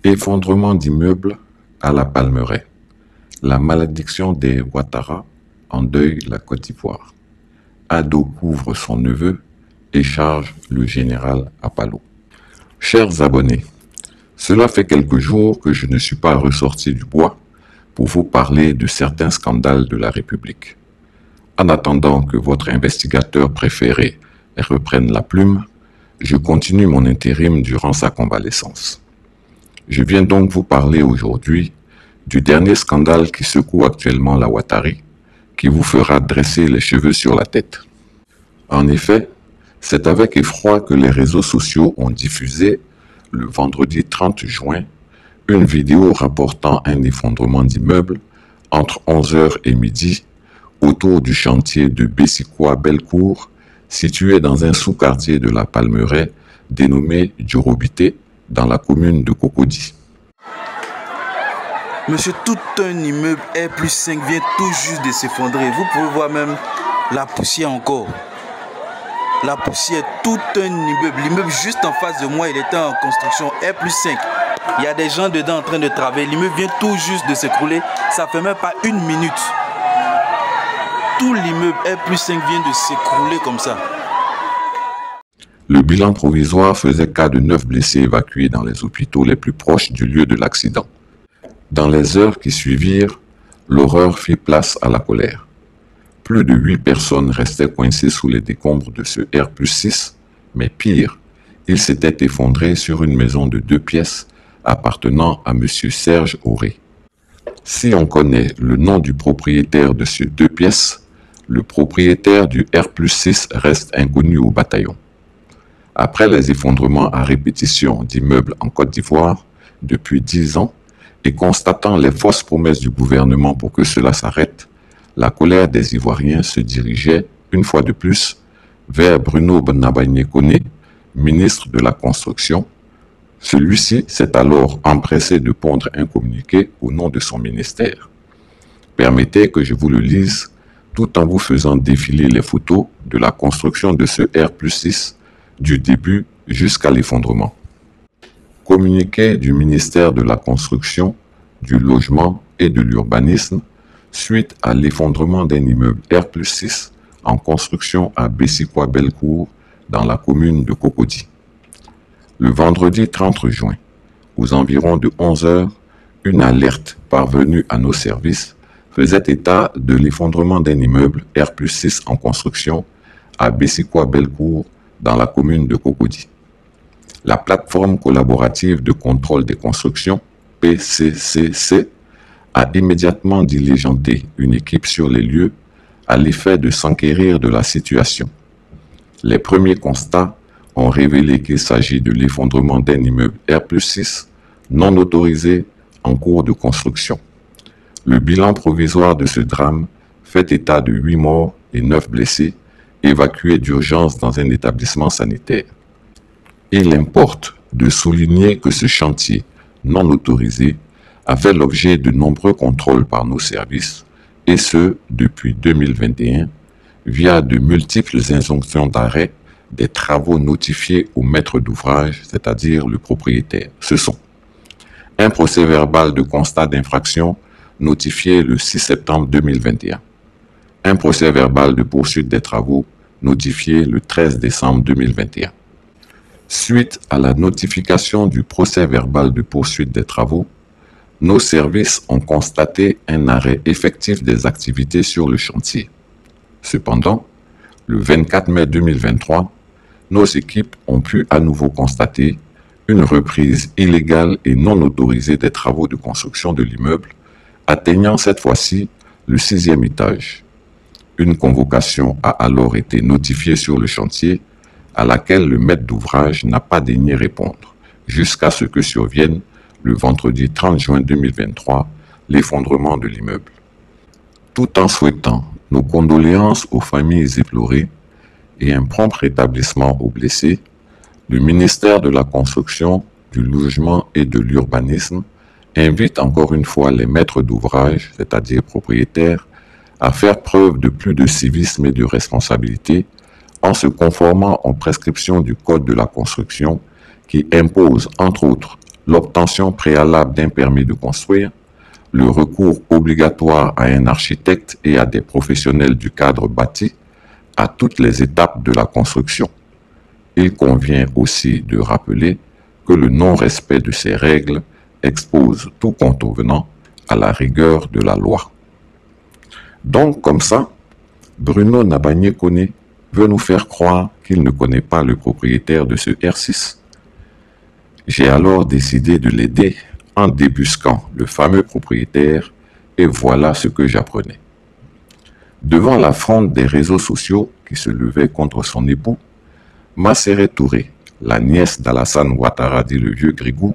Effondrement d'immeubles à la Palmeraie. La malédiction des Ouattara endeuille la Côte d'Ivoire. Ado couvre son neveu et charge le général Apalo. Chers abonnés, cela fait quelques jours que je ne suis pas ressorti du bois pour vous parler de certains scandales de la République. En attendant que votre investigateur préféré reprenne la plume, je continue mon intérim durant sa convalescence. Je viens donc vous parler aujourd'hui du dernier scandale qui secoue actuellement la Ouattari, qui vous fera dresser les cheveux sur la tête. En effet, c'est avec effroi que les réseaux sociaux ont diffusé, le vendredi 30 juin, une vidéo rapportant un effondrement d'immeuble entre 11h et midi autour du chantier de Bessikwa-Bellecour, situé dans un sous-quartier de la Palmeraie dénommé Djorobité, dans la commune de Cocody. Monsieur, tout un immeuble R+5 vient tout juste de s'effondrer. Vous pouvez voir même la poussière encore. La poussière, tout un immeuble. L'immeuble juste en face de moi, il était en construction R+5. Il y a des gens dedans en train de travailler. L'immeuble vient tout juste de s'écrouler. Ça fait même pas une minute. Tout l'immeuble R+5 vient de s'écrouler comme ça. Le bilan provisoire faisait cas de 9 blessés évacués dans les hôpitaux les plus proches du lieu de l'accident. Dans les heures qui suivirent, l'horreur fit place à la colère. Plus de 8 personnes restaient coincées sous les décombres de ce R+6, mais pire, il s'était effondré sur une maison de 2 pièces appartenant à M. Serge Auré. Si on connaît le nom du propriétaire de ces 2 pièces, le propriétaire du R+6 reste inconnu au bataillon. Après les effondrements à répétition d'immeubles en Côte d'Ivoire depuis 10 ans et constatant les fausses promesses du gouvernement pour que cela s'arrête, la colère des Ivoiriens se dirigeait, une fois de plus, vers Bruno Bonnabagné-Koné, ministre de la Construction. Celui-ci s'est alors empressé de pondre un communiqué au nom de son ministère. Permettez que je vous le lise tout en vous faisant défiler les photos de la construction de ce R+6 du début jusqu'à l'effondrement. Communiqué du ministère de la Construction, du Logement et de l'Urbanisme suite à l'effondrement d'un immeuble R+6 en construction à Bessikwa-Bellecour dans la commune de Cocody. Le vendredi 30 juin, aux environs de 11h, une alerte parvenue à nos services faisait état de l'effondrement d'un immeuble R+6 en construction à Bessikwa-Bellecour dans la commune de Cocody. La plateforme collaborative de contrôle des constructions, PCCC, a immédiatement diligenté une équipe sur les lieux à l'effet de s'enquérir de la situation. Les premiers constats ont révélé qu'il s'agit de l'effondrement d'un immeuble R+6 non autorisé en cours de construction. Le bilan provisoire de ce drame fait état de 8 morts et 9 blessés évacués d'urgence dans un établissement sanitaire. Il importe de souligner que ce chantier non autorisé a fait l'objet de nombreux contrôles par nos services, et ce, depuis 2021, via de multiples injonctions d'arrêt des travaux notifiés au maître d'ouvrage, c'est-à-dire le propriétaire. Ce sont un procès-verbal de constat d'infraction notifié le 6 septembre 2021, un procès-verbal de poursuite des travaux notifié le 13 décembre 2021. Suite à la notification du procès-verbal de poursuite des travaux, nos services ont constaté un arrêt effectif des activités sur le chantier. Cependant, le 24 mai 2023, nos équipes ont pu à nouveau constater une reprise illégale et non autorisée des travaux de construction de l'immeuble, atteignant cette fois-ci le 6e étage. Une convocation a alors été notifiée sur le chantier, à laquelle le maître d'ouvrage n'a pas daigné répondre, jusqu'à ce que survienne, le vendredi 30 juin 2023, l'effondrement de l'immeuble. Tout en souhaitant nos condoléances aux familles éplorées et un prompt rétablissement aux blessés, le ministère de la Construction, du Logement et de l'Urbanisme invite encore une fois les maîtres d'ouvrage, c'est-à-dire propriétaires, à faire preuve de plus de civisme et de responsabilité en se conformant aux prescriptions du Code de la construction qui impose, entre autres, l'obtention préalable d'un permis de construire, le recours obligatoire à un architecte et à des professionnels du cadre bâti à toutes les étapes de la construction. Il convient aussi de rappeler que le non-respect de ces règles expose tout contrevenant à la rigueur de la loi. Donc, comme ça, Bruno Nabagné-Koné veut nous faire croire qu'il ne connaît pas le propriétaire de ce R6. J'ai alors décidé de l'aider en débusquant le fameux propriétaire et voilà ce que j'apprenais. Devant l'affront des réseaux sociaux qui se levaient contre son époux, Masséré Touré, la nièce d'Alassane Ouattara dit le vieux Grigou,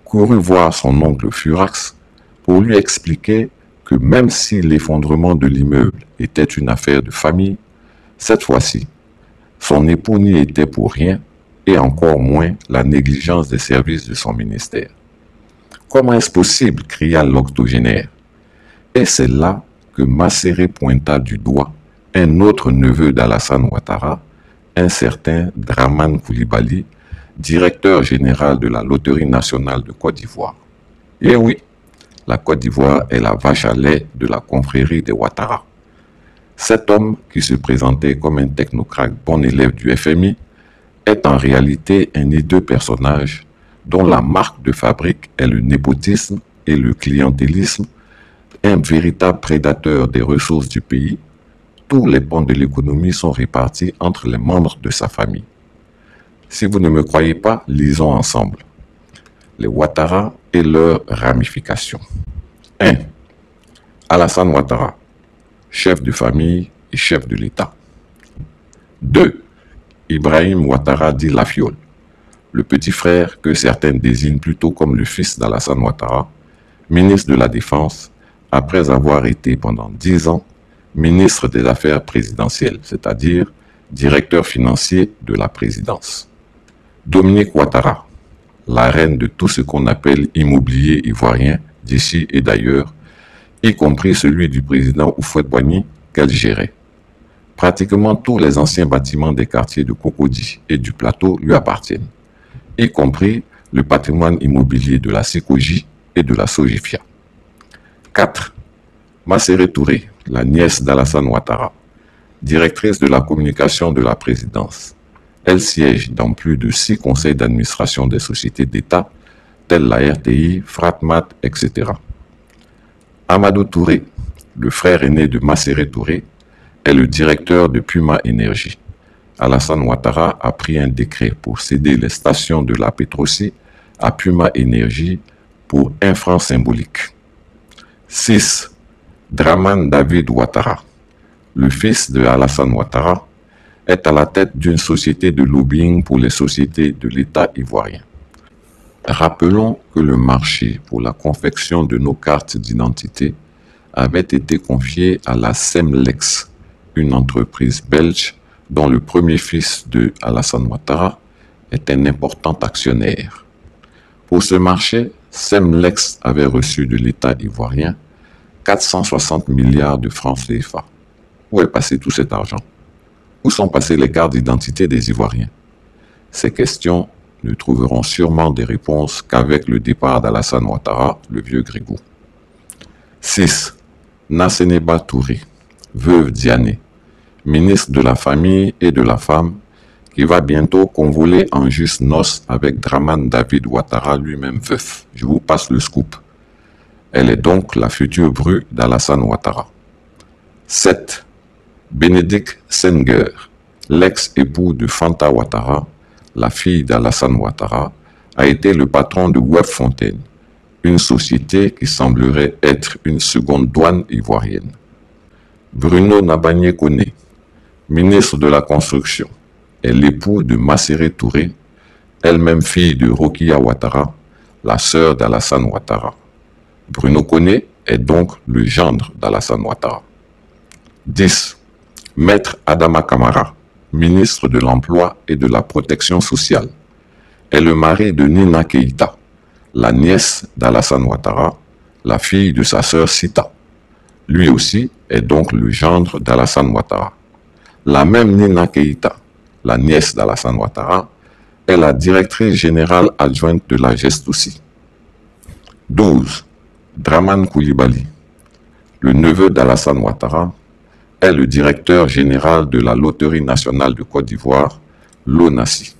courut voir son oncle Furax pour lui expliquer que même si l'effondrement de l'immeuble était une affaire de famille, cette fois-ci, son époux n'y était pour rien et encore moins la négligence des services de son ministère. « Comment est-ce possible ?» cria l'octogénaire. Et c'est là que Masséré pointa du doigt un autre neveu d'Alassane Ouattara, un certain Dramane Coulibaly, directeur général de la Loterie nationale de Côte d'Ivoire. Et oui, la Côte d'Ivoire est la vache à lait de la confrérie des Ouattara. Cet homme, qui se présentait comme un technocrate bon élève du FMI, est en réalité un hideux personnage dont la marque de fabrique est le népotisme et le clientélisme, un véritable prédateur des ressources du pays. Tous les pans de l'économie sont répartis entre les membres de sa famille. Si vous ne me croyez pas, lisons ensemble. Les Ouattara et leurs ramifications. 1. Alassane Ouattara, chef de famille et chef de l'État. 2. Ibrahim Ouattara dit Lafiole, le petit frère que certains désignent plutôt comme le fils d'Alassane Ouattara, ministre de la Défense, après avoir été pendant 10 ans ministre des Affaires présidentielles, c'est-à-dire directeur financier de la présidence. Dominique Ouattara, la reine de tout ce qu'on appelle immobilier ivoirien d'ici et d'ailleurs, y compris celui du président Houphouët-Boigny qu'elle gérait. Pratiquement tous les anciens bâtiments des quartiers de Cocody et du Plateau lui appartiennent, y compris le patrimoine immobilier de la SICOGI et de la SOGIFIA. 4. Masséré Touré, la nièce d'Alassane Ouattara, directrice de la communication de la présidence. Elle siège dans plus de 6 conseils d'administration des sociétés d'État, telles la RTI, Fratmat, etc. Amadou Touré, le frère aîné de Masséré Touré, est le directeur de Puma Énergie. Alassane Ouattara a pris un décret pour céder les stations de la Petrosi à Puma Énergie pour 1 franc symbolique. 6. Dramane David Ouattara, le fils de Alassane Ouattara, est à la tête d'une société de lobbying pour les sociétés de l'État ivoirien. Rappelons que le marché pour la confection de nos cartes d'identité avait été confié à la Semlex, une entreprise belge dont le premier fils de Alassane Ouattara est un important actionnaire. Pour ce marché, Semlex avait reçu de l'État ivoirien 460 milliards de francs CFA. Où est passé tout cet argent? Où sont passées les cartes d'identité des Ivoiriens? Ces questions ne trouveront sûrement des réponses qu'avec le départ d'Alassane Ouattara, le vieux Grigou. 6. Nasseneba Touré, veuve Diané, ministre de la Famille et de la Femme, qui va bientôt convoler en juste noces avec Dramane David Ouattara, lui-même veuf. Je vous passe le scoop. Elle est donc la future bru d'Alassane Ouattara. 7. Bénédicte Senger, l'ex-époux de Fanta Ouattara, la fille d'Alassane Ouattara, a été le patron de Web Fontaine, une société qui semblerait être une seconde douane ivoirienne. Bruno Nabagné-Koné, ministre de la Construction, est l'époux de Masséré Touré, elle-même fille de Rokia Ouattara, la sœur d'Alassane Ouattara. Bruno Koné est donc le gendre d'Alassane Ouattara. 10. Maître Adama Kamara, ministre de l'Emploi et de la Protection sociale, est le mari de Nina Keïta, la nièce d'Alassane Ouattara, la fille de sa sœur Sita. Lui aussi est donc le gendre d'Alassane Ouattara. La même Nina Keïta, la nièce d'Alassane Ouattara, est la directrice générale adjointe de la Gestoussi. 12. Dramane Coulibaly, le neveu d'Alassane Ouattara, est le directeur général de la Loterie nationale de Côte d'Ivoire, l'ONACI.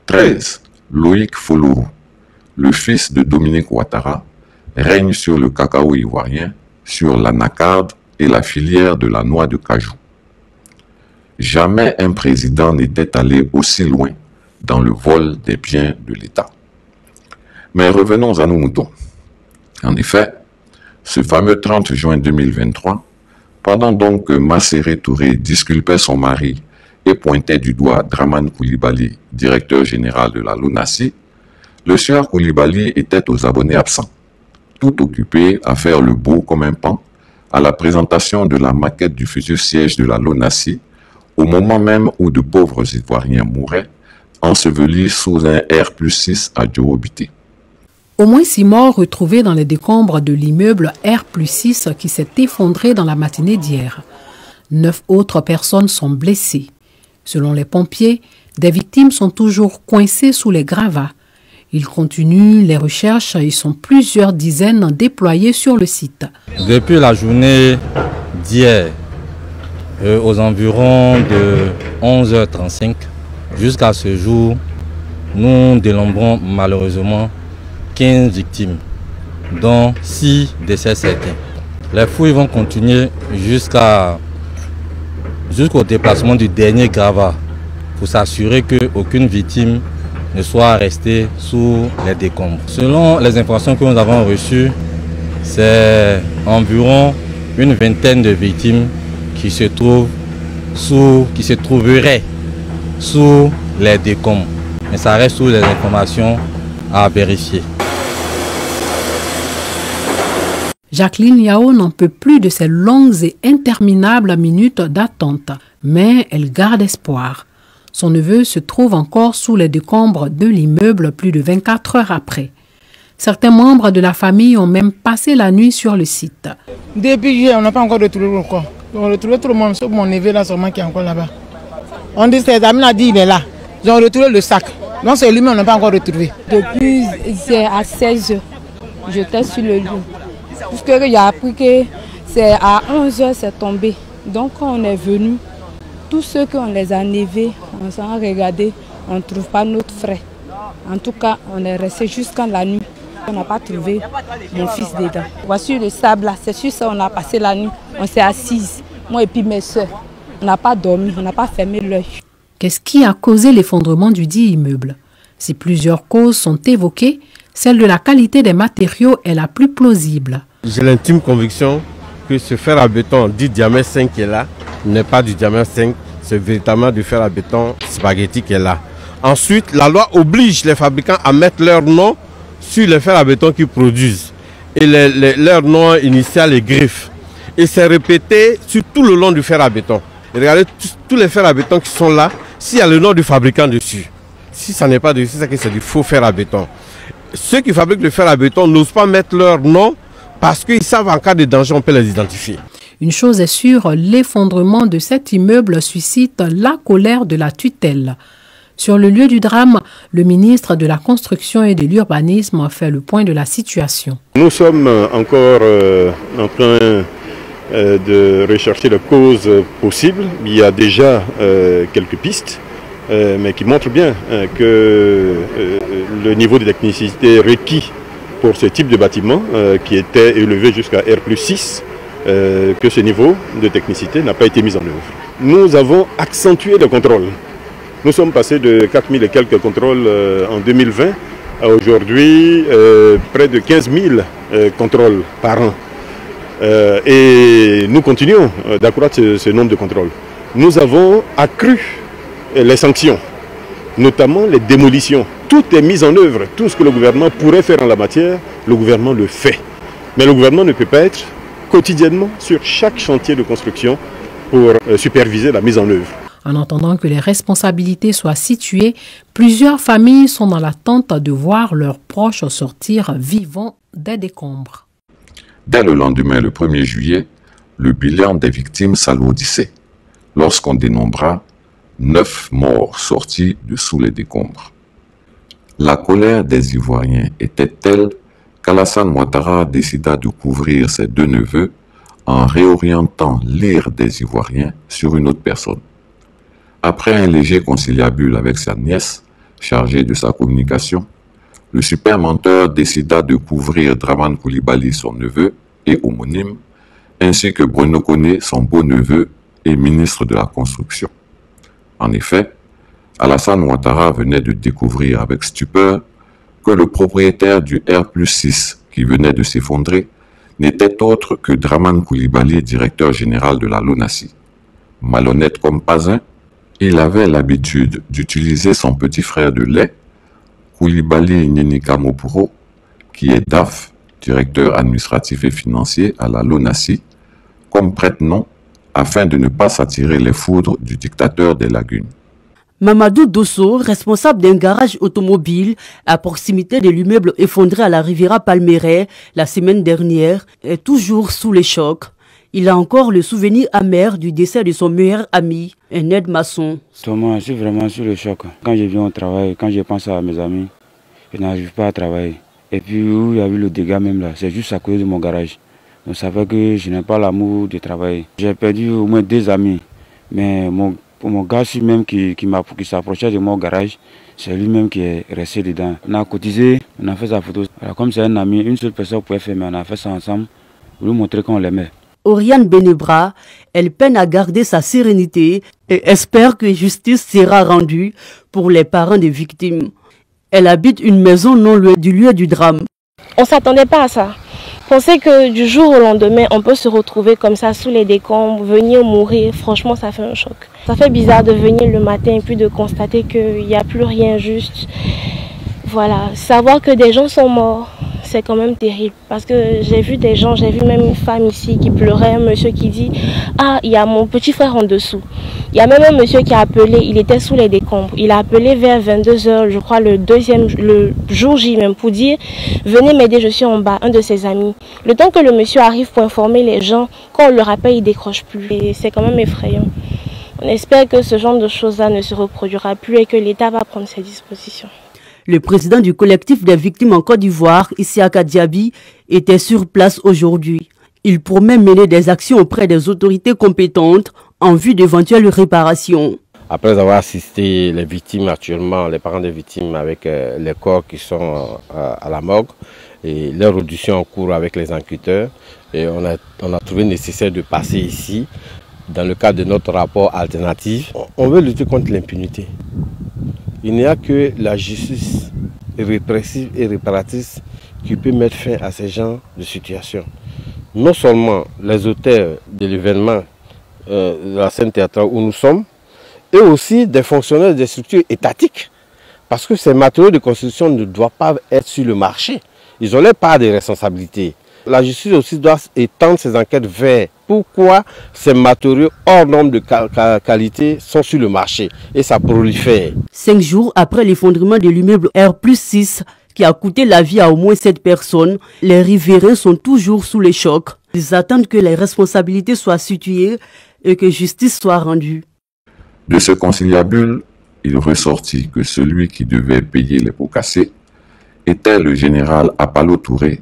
13. Loïc Folorou, le fils de Dominique Ouattara, règne sur le cacao ivoirien, sur l'anacarde et la filière de la noix de cajou. Jamais un président n'était allé aussi loin dans le vol des biens de l'État. Mais revenons à nos moutons. En effet, ce fameux 30 juin 2023, pendant donc que Masséré Touré disculpait son mari et pointait du doigt Dramane Coulibaly, directeur général de la LONASI, le sieur Coulibaly était aux abonnés absents, tout occupé à faire le beau comme un pan à la présentation de la maquette du futur siège de la LONASI, au moment même où de pauvres Ivoiriens mouraient, ensevelis sous un R+6 à Djorobité. Au moins 6 morts retrouvés dans les décombres de l'immeuble R+6 qui s'est effondré dans la matinée d'hier. 9 autres personnes sont blessées. Selon les pompiers, des victimes sont toujours coincées sous les gravats. Ils continuent les recherches et sont plusieurs dizaines déployées sur le site. Depuis la journée d'hier, aux environs de 11h35, jusqu'à ce jour, nous dénombrons malheureusement 15 victimes, dont 6 décès certains. Les fouilles vont continuer jusqu'au déplacement du dernier gravat pour s'assurer qu'aucune victime ne soit restée sous les décombres. Selon les informations que nous avons reçues, c'est environ une vingtaine de victimes qui se trouveraient sous les décombres. Mais ça reste sous les informations à vérifier. Jacqueline Yao n'en peut plus de ces longues et interminables minutes d'attente, mais elle garde espoir. Son neveu se trouve encore sous les décombres de l'immeuble plus de 24 heures après. Certains membres de la famille ont même passé la nuit sur le site. Depuis hier, on n'a pas encore retrouvé le corps. On a retrouvé tout le monde, sauf mon neveu là seulement qui est encore là-bas. On dit, ses amis ont dit il est là. Ils ont retrouvé le sac. Donc c'est lui-même, on n'a pas encore retrouvé. Depuis hier à 16h, j'étais sur le lieu. Puisque j'ai appris que c'est à 11h c'est tombé. Donc quand on est venu, tous ceux qu'on les a nevés, on s'en a regardé, on ne trouve pas notre frère. En tout cas, on est resté jusqu'à la nuit. On n'a pas trouvé mon fils dedans. Voici le sable là, c'est sur ça on a passé la nuit. On s'est assises, moi et puis mes soeurs. On n'a pas dormi, on n'a pas fermé l'œil. Qu'est-ce qui a causé l'effondrement du dit immeuble? Si plusieurs causes sont évoquées, celle de la qualité des matériaux est la plus plausible. J'ai l'intime conviction que ce fer à béton dit diamètre 5 qui est là n'est pas du diamètre 5, c'est véritablement du fer à béton spaghetti qui est là. Ensuite, la loi oblige les fabricants à mettre leur nom sur les fers à béton qu'ils produisent et leur nom initial et griffe. Et c'est répété sur tout le long du fer à béton. Et regardez tous les fers à béton qui sont là, s'il y a le nom du fabricant dessus. Si ça n'est pas dessus, c'est que c'est du faux fer à béton. Ceux qui fabriquent le fer à béton n'osent pas mettre leur nom parce qu'ils savent en cas de danger, on peut les identifier. Une chose est sûre, l'effondrement de cet immeuble suscite la colère de la tutelle. Sur le lieu du drame, le ministre de la Construction et de l'Urbanisme fait le point de la situation. Nous sommes encore en train de rechercher les causes possibles. Il y a déjà quelques pistes, mais qui montrent bien que le niveau de technicité requis pour ce type de bâtiment, qui était élevé jusqu'à R+6, que ce niveau de technicité n'a pas été mis en œuvre. Nous avons accentué le contrôle. Nous sommes passés de 4000 et quelques contrôles en 2020 à aujourd'hui près de 15 000 contrôles par an. Et nous continuons d'accroître ce nombre de contrôles. Nous avons accru les sanctions, notamment les démolitions. Tout est mis en œuvre. Tout ce que le gouvernement pourrait faire en la matière, le gouvernement le fait. Mais le gouvernement ne peut pas être quotidiennement sur chaque chantier de construction pour superviser la mise en œuvre. En attendant que les responsabilités soient situées, plusieurs familles sont dans l'attente de voir leurs proches sortir vivants des décombres. Dès le lendemain, le 1er juillet, le bilan des victimes s'alourdissait, lorsqu'on dénombra 9 morts sortis de sous les décombres. La colère des Ivoiriens était telle qu'Alassane Ouattara décida de couvrir ses 2 neveux en réorientant l'ire des Ivoiriens sur une autre personne. Après un léger conciliabule avec sa nièce, chargée de sa communication, le super menteur décida de couvrir Dramane Coulibaly, son neveu et homonyme, ainsi que Bruno Koné, son beau-neveu et ministre de la Construction. En effet, Alassane Ouattara venait de découvrir avec stupeur que le propriétaire du R+6 qui venait de s'effondrer n'était autre que Dramane Coulibaly, directeur général de la LONASI. Malhonnête comme pas un, il avait l'habitude d'utiliser son petit frère de lait, Coulibaly Nyenika Mopuro, qui est DAF, directeur administratif et financier à la LONASI, comme prête-nom afin de ne pas s'attirer les foudres du dictateur des lagunes. Mamadou Dosso, responsable d'un garage automobile à proximité de l'immeuble effondré à la Riviera Palmeraie la semaine dernière, est toujours sous les chocs. Il a encore le souvenir amer du décès de son meilleur ami, un aide-maçon. Je suis vraiment sur le choc. Quand je viens au travail, quand je pense à mes amis, je n'arrive pas à travailler. Et puis où il y a eu le dégât même là, c'est juste à cause de mon garage. On savait que je n'ai pas l'amour de travailler. J'ai perdu au moins 2 amis, mais mon gars même qui s'approchait de mon garage, c'est lui-même qui est resté dedans. On a cotisé, on a fait sa photo. Alors, comme c'est un ami, une seule personne pouvait faire, mais on a fait ça ensemble pour lui montrer qu'on l'aimait. Oriane Benebra, elle peine à garder sa sérénité et espère que justice sera rendue pour les parents des victimes. Elle habite une maison non loin du lieu du drame. On ne s'attendait pas à ça. Penser que du jour au lendemain, on peut se retrouver comme ça sous les décombres, venir mourir, franchement ça fait un choc. Ça fait bizarre de venir le matin et puis de constater qu'il n'y a plus rien juste. Voilà, savoir que des gens sont morts, c'est quand même terrible. Parce que j'ai vu des gens, j'ai vu même une femme ici qui pleurait, un monsieur qui dit « Ah, il y a mon petit frère en dessous ». Il y a même un monsieur qui a appelé, il était sous les décombres. Il a appelé vers 22 h, je crois le jour J même, pour dire « Venez m'aider, je suis en bas », un de ses amis. Le temps que le monsieur arrive pour informer les gens, quand on le rappelle, il ne décroche plus. Et c'est quand même effrayant. On espère que ce genre de choses-là ne se reproduira plus et que l'État va prendre ses dispositions. Le président du collectif des victimes en Côte d'Ivoire, Isiaka Diaby, était sur place aujourd'hui. Il promet mener des actions auprès des autorités compétentes en vue d'éventuelles réparations. Après avoir assisté les victimes actuellement, les parents des victimes avec les corps qui sont à la morgue et leur audition en cours avec les enquêteurs, et on a trouvé nécessaire de passer ici dans le cadre de notre rapport alternatif. On veut lutter contre l'impunité. Il n'y a que la justice répressive et réparatrice qui peut mettre fin à ces genres de situations. Non seulement les auteurs de l'événement de la scène théâtrale où nous sommes, et aussi des fonctionnaires des structures étatiques. Parce que ces matériaux de construction ne doivent pas être sur le marché. Ils ont leur part de responsabilité. La justice aussi doit étendre ses enquêtes vers pourquoi ces matériaux hors normes de qualité sont sur le marché et ça prolifère. 5 jours après l'effondrement de l'immeuble R+6 qui a coûté la vie à au moins 7 personnes, les riverains sont toujours sous les chocs. Ils attendent que les responsabilités soient situées et que justice soit rendue. De ce conciliabule, il ressortit que celui qui devait payer les pots cassés était le général Apalo Touré,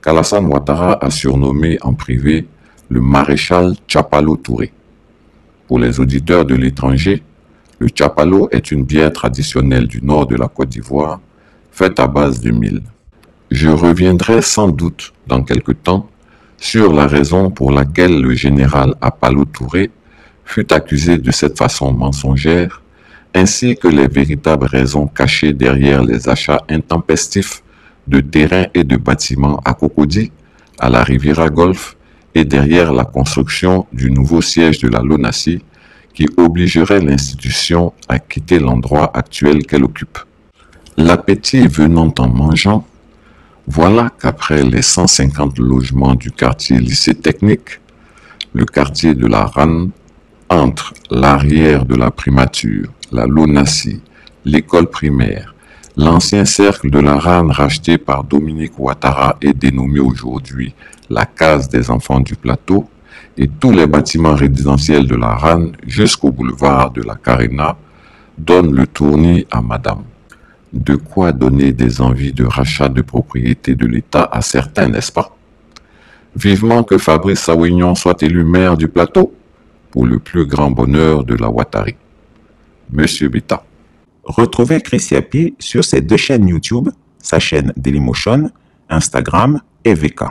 qu'Alassane Ouattara a surnommé en privé le maréchal Tchapalo Touré. Pour les auditeurs de l'étranger, le Tchapalo est une bière traditionnelle du nord de la Côte d'Ivoire, faite à base de mil. Je reviendrai sans doute dans quelque temps sur la raison pour laquelle le général Apalo Touré fut accusé de cette façon mensongère, ainsi que les véritables raisons cachées derrière les achats intempestifs de terrains et de bâtiments à Cocody, à la Riviera Golf et derrière la construction du nouveau siège de la LONASI qui obligerait l'institution à quitter l'endroit actuel qu'elle occupe. L'appétit venant en mangeant, voilà qu'après les 150 logements du quartier lycée technique, le quartier de la RAN, entre l'arrière de la primature, la LONASI, l'école primaire, l'ancien cercle de la RAN racheté par Dominique Ouattara et dénommé aujourd'hui la case des enfants du plateau, et tous les bâtiments résidentiels de la RAN jusqu'au boulevard de la Carena donnent le tournis à Madame. De quoi donner des envies de rachat de propriété de l'État à certains, n'est-ce pas? Vivement que Fabrice Sawignon soit élu maire du plateau pour le plus grand bonheur de la Ouattari. Monsieur Bita. Retrouvez Chris Yapi sur ses deux chaînes YouTube, sa chaîne Dailymotion, Instagram et VK.